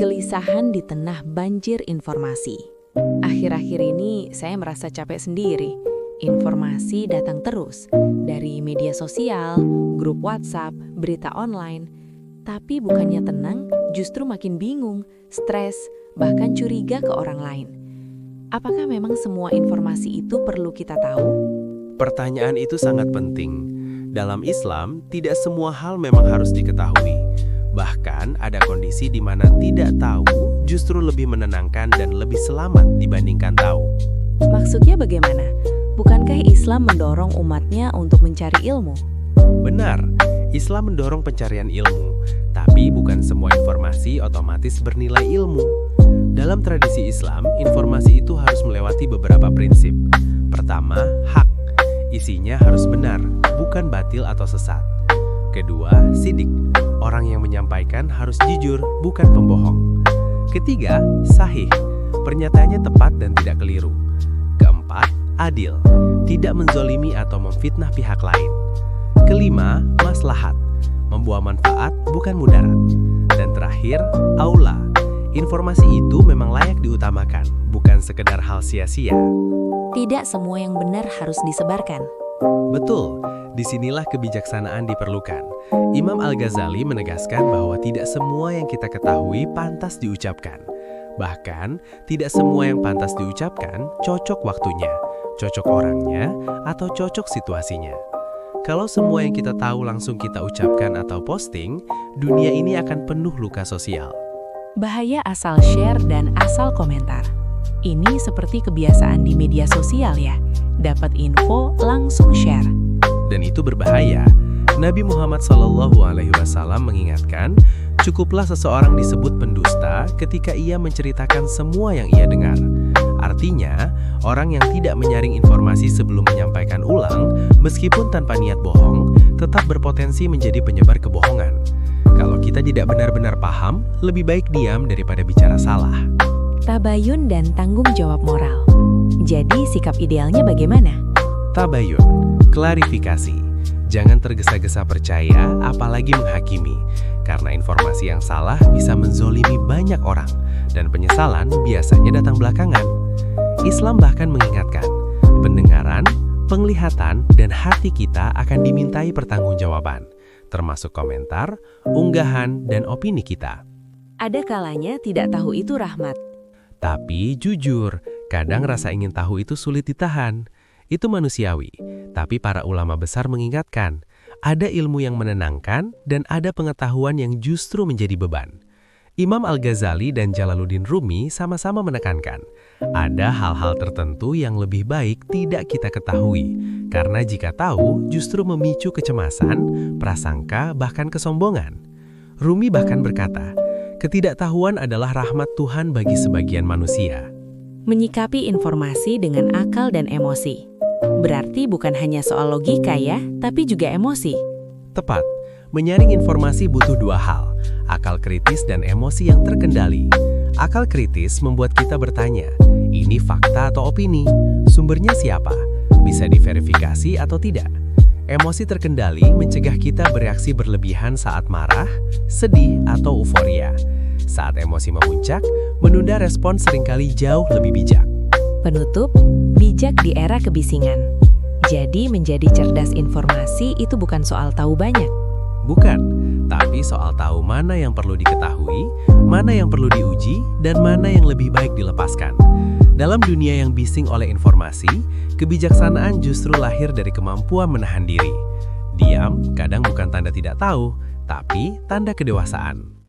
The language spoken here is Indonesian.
Kegelisahan di tengah banjir informasi. Akhir-akhir ini saya merasa capek sendiri. Informasi datang terus dari media sosial, grup WhatsApp, berita online. Tapi bukannya tenang, justru makin bingung, stres, bahkan curiga ke orang lain. Apakah memang semua informasi itu perlu kita tahu? Pertanyaan itu sangat penting. Dalam Islam, tidak semua hal memang harus diketahui. Bahkan ada kondisi di mana tidak tahu justru lebih menenangkan dan lebih selamat dibandingkan tahu. Maksudnya bagaimana? Bukankah Islam mendorong umatnya untuk mencari ilmu? Benar, Islam mendorong pencarian ilmu, tapi bukan semua informasi otomatis bernilai ilmu. Dalam tradisi Islam, informasi itu harus melewati beberapa prinsip. Pertama, hak. Isinya harus benar, bukan batil atau sesat. Kedua, sidik. Orang yang menyampaikan harus jujur, bukan pembohong. Ketiga, sahih. Pernyataannya tepat dan tidak keliru. Keempat, adil. Tidak menzolimi atau memfitnah pihak lain. Kelima, maslahat. Membawa manfaat, bukan mudarat. Dan terakhir, aula. Informasi itu memang layak diutamakan, bukan sekedar hal sia-sia. Tidak semua yang benar harus disebarkan. Betul, disinilah kebijaksanaan diperlukan. Imam Al-Ghazali menegaskan bahwa tidak semua yang kita ketahui pantas diucapkan. Bahkan, tidak semua yang pantas diucapkan cocok waktunya, cocok orangnya, atau cocok situasinya. Kalau semua yang kita tahu langsung kita ucapkan atau posting, dunia ini akan penuh luka sosial. Bahaya asal share dan asal komentar. Ini seperti kebiasaan di media sosial ya. Dapat info, langsung share. Dan itu berbahaya. Nabi Muhammad SAW mengingatkan, cukuplah seseorang disebut pendusta ketika ia menceritakan semua yang ia dengar. Artinya, orang yang tidak menyaring informasi sebelum menyampaikan ulang, meskipun tanpa niat bohong, tetap berpotensi menjadi penyebar kebohongan. Kalau kita tidak benar-benar paham, lebih baik diam daripada bicara salah. Tabayun dan tanggung jawab moral. Jadi sikap idealnya bagaimana? Tabayun, klarifikasi. Jangan tergesa-gesa percaya, apalagi menghakimi. Karena informasi yang salah bisa menzolimi banyak orang, dan penyesalan biasanya datang belakangan. Islam bahkan mengingatkan, pendengaran, penglihatan, dan hati kita akan dimintai pertanggungjawaban, termasuk komentar, unggahan, dan opini kita. Ada kalanya tidak tahu itu rahmat. Tapi jujur, kadang rasa ingin tahu itu sulit ditahan. Itu manusiawi, tapi para ulama besar mengingatkan, ada ilmu yang menenangkan dan ada pengetahuan yang justru menjadi beban. Imam Al-Ghazali dan Jalaluddin Rumi sama-sama menekankan, ada hal-hal tertentu yang lebih baik tidak kita ketahui, karena jika tahu justru memicu kecemasan, prasangka, bahkan kesombongan. Rumi bahkan berkata, ketidaktahuan adalah rahmat Tuhan bagi sebagian manusia. Menyikapi informasi dengan akal dan emosi. Berarti bukan hanya soal logika ya, tapi juga emosi. Tepat, menyaring informasi butuh dua hal, akal kritis dan emosi yang terkendali. Akal kritis membuat kita bertanya, ini fakta atau opini? Sumbernya siapa? Bisa diverifikasi atau tidak? Emosi terkendali mencegah kita bereaksi berlebihan saat marah, sedih, atau euforia. Saat emosi memuncak, menunda respon seringkali jauh lebih bijak. Penutup, bijak di era kebisingan. Jadi menjadi cerdas informasi itu bukan soal tahu banyak. Bukan, tapi soal tahu mana yang perlu diketahui, mana yang perlu diuji, dan mana yang lebih baik dilepaskan. Dalam dunia yang bising oleh informasi, kebijaksanaan justru lahir dari kemampuan menahan diri. Diam kadang bukan tanda tidak tahu, tapi tanda kedewasaan.